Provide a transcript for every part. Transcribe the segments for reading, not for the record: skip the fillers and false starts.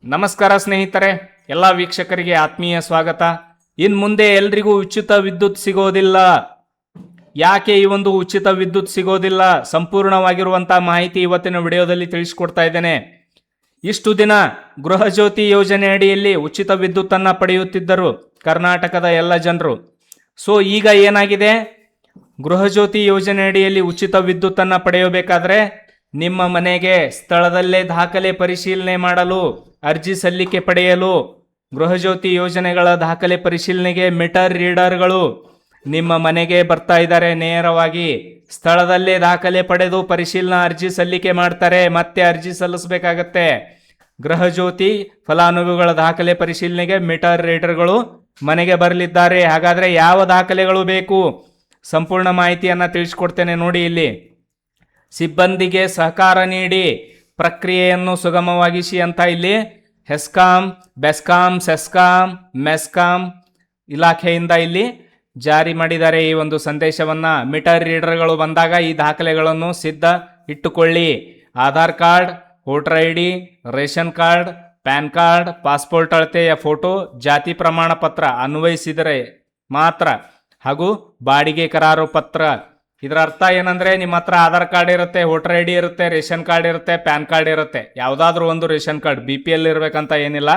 ನಮಸ್ಕಾರ ಸ್ನೇಹಿತರೆ, ಎಲ್ಲ ವೀಕ್ಷಕರಿಗೆ ಆತ್ಮೀಯ ಸ್ವಾಗತ. ಇನ್ನು ಮುಂದೆ ಎಲ್ರಿಗೂ ಉಚಿತ ವಿದ್ಯುತ್ ಸಿಗೋದಿಲ್ಲ. ಯಾಕೆ ಈ ಒಂದು ಉಚಿತ ವಿದ್ಯುತ್ ಸಿಗೋದಿಲ್ಲ? ಸಂಪೂರ್ಣವಾಗಿರುವಂತಹ ಮಾಹಿತಿ ಇವತ್ತಿನ ವಿಡಿಯೋದಲ್ಲಿ ತಿಳಿಸ್ಕೊಡ್ತಾ ಇದ್ದೇನೆ. ಇಷ್ಟು ದಿನ ಗೃಹ ಜ್ಯೋತಿ ಯೋಜನೆ ಅಡಿಯಲ್ಲಿ ಉಚಿತ ವಿದ್ಯುತ್ತನ್ನು ಪಡೆಯುತ್ತಿದ್ದರು ಕರ್ನಾಟಕದ ಎಲ್ಲ ಜನರು. ಸೊ ಈಗ ಏನಾಗಿದೆ, ಗೃಹ ಜ್ಯೋತಿ ಯೋಜನೆ ಅಡಿಯಲ್ಲಿ ಉಚಿತ ವಿದ್ಯುತ್ತನ್ನು ಪಡೆಯಬೇಕಾದ್ರೆ ನಿಮ್ಮ ಮನೆಗೆ ಸ್ಥಳದಲ್ಲೇ ದಾಖಲೆ ಪರಿಶೀಲನೆ ಮಾಡಲು ಅರ್ಜಿ ಸಲ್ಲಿಕೆ ಪಡೆಯಲು ಗೃಹ ಜ್ಯೋತಿ ಯೋಜನೆಗಳ ದಾಖಲೆ ಪರಿಶೀಲನೆಗೆ ಮೀಟರ್ ರೀಡರ್ಗಳು ನಿಮ್ಮ ಮನೆಗೆ ಬರ್ತಾ ಇದ್ದಾರೆ. ನೇರವಾಗಿ ಸ್ಥಳದಲ್ಲೇ ದಾಖಲೆ ಪಡೆದು ಪರಿಶೀಲನಾ ಅರ್ಜಿ ಸಲ್ಲಿಕೆ ಮಾಡ್ತಾರೆ. ಮತ್ತೆ ಅರ್ಜಿ ಸಲ್ಲಿಸಬೇಕಾಗತ್ತೆ. ಗೃಹ ಜ್ಯೋತಿ ಫಲಾನುಭವಿಗಳ ದಾಖಲೆ ಪರಿಶೀಲನೆಗೆ ಮೀಟರ್ ರೀಡರ್ಗಳು ಮನೆಗೆ ಬರಲಿದ್ದಾರೆ. ಹಾಗಾದ್ರೆ ಯಾವ ದಾಖಲೆಗಳು ಬೇಕು? ಸಂಪೂರ್ಣ ಮಾಹಿತಿಯನ್ನ ತಿಳಿಸ್ಕೊಡ್ತೇನೆ ನೋಡಿ. ಇಲ್ಲಿ ಸಿಬ್ಬಂದಿಗೆ ಸಹಕಾರ ನೀಡಿ ಪ್ರಕ್ರಿಯೆಯನ್ನು ಸುಗಮವಾಗಿಸಿ ಅಂತ ಇಲ್ಲಿ ಹೆಸ್ಕಾಂ, ಬೆಸ್ಕಾಂ, ಸೆಸ್ಕಾಂ, ಮೆಸ್ಕಾಂ ಇಲಾಖೆಯಿಂದ ಇಲ್ಲಿ ಜಾರಿ ಮಾಡಿದ್ದಾರೆ ಈ ಒಂದು ಸಂದೇಶವನ್ನ. ಮೀಟರ್ ರೀಡರ್ಗಳು ಬಂದಾಗ ಈ ದಾಖಲೆಗಳನ್ನು ಸಿದ್ಧ ಇಟ್ಟುಕೊಳ್ಳಿ. Aadhaar card, voter ID, ration card, PAN card, passport ಅಳತೆಯ ಫೋಟೋ, ಜಾತಿ ಪ್ರಮಾಣ ಪತ್ರ ಅನ್ವಯಿಸಿದರೆ ಮಾತ್ರ, ಹಾಗೂ ಬಾಡಿಗೆ ಕರಾರು ಪತ್ರ. ಇದರ ಅರ್ಥ ಏನಂದ್ರೆ, ನಿಮ್ಮ ಹತ್ರ ಆಧಾರ್ ಕಾರ್ಡ್ ಇರುತ್ತೆ, ವೋಟರ್ ಐಡಿ ಇರುತ್ತೆ, ರೇಷನ್ ಕಾರ್ಡ್ ಇರುತ್ತೆ, ಪ್ಯಾನ್ ಕಾರ್ಡ್ ಇರುತ್ತೆ, ಯಾವುದಾದ್ರೂ ಒಂದು ರೇಷನ್ ಕಾರ್ಡ್, BPL ಇರಬೇಕಂತ ಏನಿಲ್ಲ,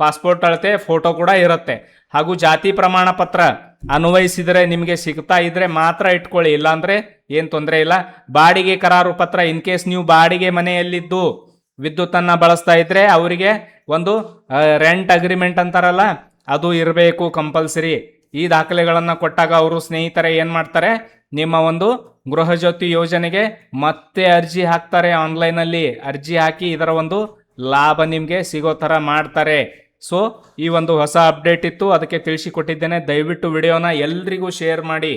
ಪಾಸ್ಪೋರ್ಟ್ ಅಳತೆ ಫೋಟೋ ಕೂಡ ಇರುತ್ತೆ, ಹಾಗೂ ಜಾತಿ ಪ್ರಮಾಣ ಪತ್ರ ಅನ್ವಯಿಸಿದರೆ ನಿಮಗೆ ಸಿಗ್ತಾ ಇದ್ರೆ ಮಾತ್ರ ಇಟ್ಕೊಳ್ಳಿ, ಇಲ್ಲಾಂದ್ರೆ ಏನು ತೊಂದರೆ ಇಲ್ಲ. ಬಾಡಿಗೆ ಕರಾರು ಪತ್ರ, ಇನ್ ಕೇಸ್ ನೀವು ಬಾಡಿಗೆ ಮನೆಯಲ್ಲಿದ್ದು ವಿದ್ಯುತ್ತನ್ನು ಬಳಸ್ತಾ ಇದ್ರೆ ಅವರಿಗೆ ಒಂದು ರೆಂಟ್ ಅಗ್ರಿಮೆಂಟ್ ಅಂತಾರಲ್ಲ, ಅದು ಇರಬೇಕು ಕಂಪಲ್ಸರಿ. ಈ ದಾಖಲೆಗಳನ್ನು ಕೊಟ್ಟಾಗ ಅವರು ಸ್ನೇಹಿತರೆ ಏನು ಮಾಡ್ತಾರೆ, ನಿಮ್ಮ ಒಂದು ಗೃಹ ಜ್ಯೋತಿ ಯೋಜನೆಗೆ ಮತ್ತೆ ಅರ್ಜಿ ಹಾಕ್ತಾರೆ. ಆನ್ಲೈನಲ್ಲಿ ಅರ್ಜಿ ಹಾಕಿ ಇದರ ಒಂದು ಲಾಭ ನಿಮಗೆ ಸಿಗೋ ಥರ ಮಾಡ್ತಾರೆ. ಸೊ ಈ ಒಂದು ಹೊಸ ಅಪ್ಡೇಟ್ ಇತ್ತು, ಅದಕ್ಕೆ ತಿಳಿಸಿಕೊಟ್ಟಿದ್ದೇನೆ. ದಯವಿಟ್ಟು ವಿಡಿಯೋನ ಎಲ್ರಿಗೂ ಶೇರ್ ಮಾಡಿ.